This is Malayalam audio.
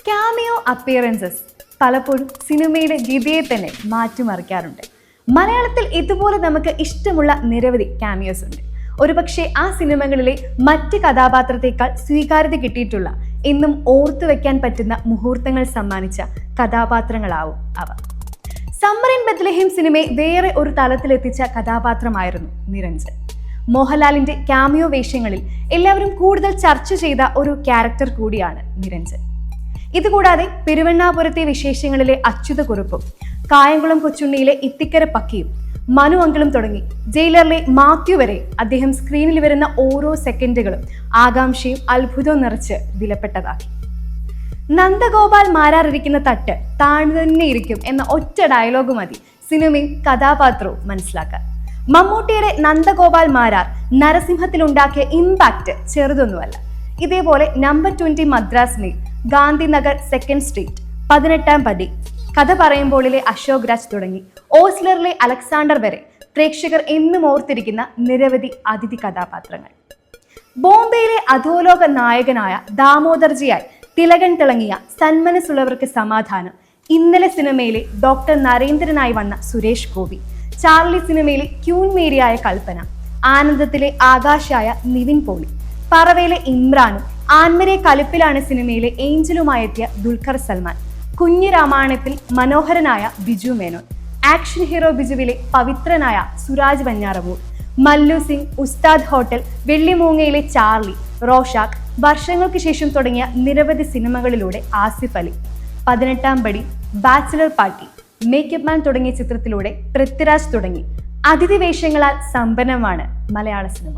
ക്യാമിയോ അപ്പിയറൻസസ് പലപ്പോഴും സിനിമയുടെ ഗതിയെ തന്നെ മാറ്റിമറിക്കാറുണ്ട്. മലയാളത്തിൽ ഇതുപോലെ നമുക്ക് ഇഷ്ടമുള്ള നിരവധി ക്യാമിയോസ് ഉണ്ട്. ഒരുപക്ഷെ ആ സിനിമകളിലെ മറ്റ് കഥാപാത്രത്തെക്കാൾ സ്വീകാര്യത കിട്ടിയിട്ടുള്ള, എന്നും ഓർത്തു വെക്കാൻ പറ്റുന്ന മുഹൂർത്തങ്ങൾ സമ്മാനിച്ച കഥാപാത്രങ്ങളാവും അവ. സമ്മർ ഇൻ ബെത്ലഹേം സിനിമയെ വേറെ ഒരു തലത്തിലെത്തിച്ച കഥാപാത്രമായിരുന്നു നിരഞ്ജൻ. മോഹൻലാലിന്റെ ക്യാമിയോ വേഷങ്ങളിൽ എല്ലാവരും കൂടുതൽ ചർച്ച ചെയ്ത ഒരു ക്യാരക്ടർ കൂടിയാണ് നിരഞ്ജൻ. ഇതുകൂടാതെ പെരുവണ്ണാപുരത്തെ വിശേഷങ്ങളിലെ അച്യുതക്കുറുപ്പും, കായംകുളം കൊച്ചുണ്ണിയിലെ ഇത്തിക്കര പക്കിയും, മനു അങ്കിളും തുടങ്ങി ജയിലറിലെ മാത്യു വരെ അദ്ദേഹം സ്ക്രീനിൽ വരുന്ന ഓരോ സെക്കൻഡുകളും ആകാംക്ഷയും അത്ഭുതവും നിറച്ച് വിലപ്പെട്ടതാക്കി. നന്ദഗോപാൽ മാരാറിരിക്കുന്ന തട്ട് താഴ്ന്നു തന്നെ ഇരിക്കും എന്ന ഒറ്റ ഡയലോഗ് മതി സിനിമയും കഥാപാത്രവും മനസ്സിലാക്കാൻ. മമ്മൂട്ടിയുടെ നന്ദഗോപാൽ മാരാർ നരസിംഹത്തിലുണ്ടാക്കിയ ഇമ്പാക്ട് ചെറുതൊന്നുമല്ല. ഇതേപോലെ number 20 Madras mail, Gandhinagar 2nd street, 18ാം പടി, കഥ പറയുമ്പോളിലെ അശോക് രാജ് തുടങ്ങി ഓസ്ലറിലെ അലക്സാണ്ടർ വരെ പ്രേക്ഷകർ എന്നും ഓർത്തിരിക്കുന്ന നിരവധി അതിഥി കഥാപാത്രങ്ങൾ. ബോംബെയിലെ അധോലോക നായകനായ ദാമോദർജിയായി തിലകൻ തിളങ്ങിയ സന്മനസ്സുള്ളവർക്ക് സമാധാനം, ഇന്നലെ സിനിമയിലെ ഡോക്ടർ നരേന്ദ്രനായി വന്ന സുരേഷ് ഗോപി, ചാർലി സിനിമയിലെ ക്യൂൻ മേരിയായ കൽപ്പന, ആനന്ദത്തിലെ ആകാശായ നിവിൻ പോളി, പറവയിലെ ഇമ്രാനും, ആൻമരെ കലിപ്പിലാണ് സിനിമയിലെ ഏഞ്ചലുമായെത്തിയ ദുൽഖർ സൽമാൻ, കുഞ്ഞി രാമായണത്തിൽ മനോഹരനായ ബിജു മേനോൻ, ആക്ഷൻ ഹീറോ ബിജുവിലെ പവിത്രനായ സുരാജ് വഞ്ഞാറമൂർ, മല്ലു സിംഗ്, ഉസ്താദ് ഹോട്ടൽ, വെള്ളിമൂങ്ങയിലെ ചാർലി, റോഷാക്ക്, വർഷങ്ങൾക്ക് ശേഷം തുടങ്ങിയ നിരവധി സിനിമകളിലൂടെ ആസിഫ് അലി, 18ാം പടി, ബാച്ചിലർ പാർട്ടി, മേക്കപ്പ് മാൻ തുടങ്ങിയ ചിത്രത്തിലൂടെ പൃഥ്വിരാജ് തുടങ്ങി അതിഥി വേഷങ്ങളാൽ സമ്പന്നമാണ് മലയാള സിനിമ.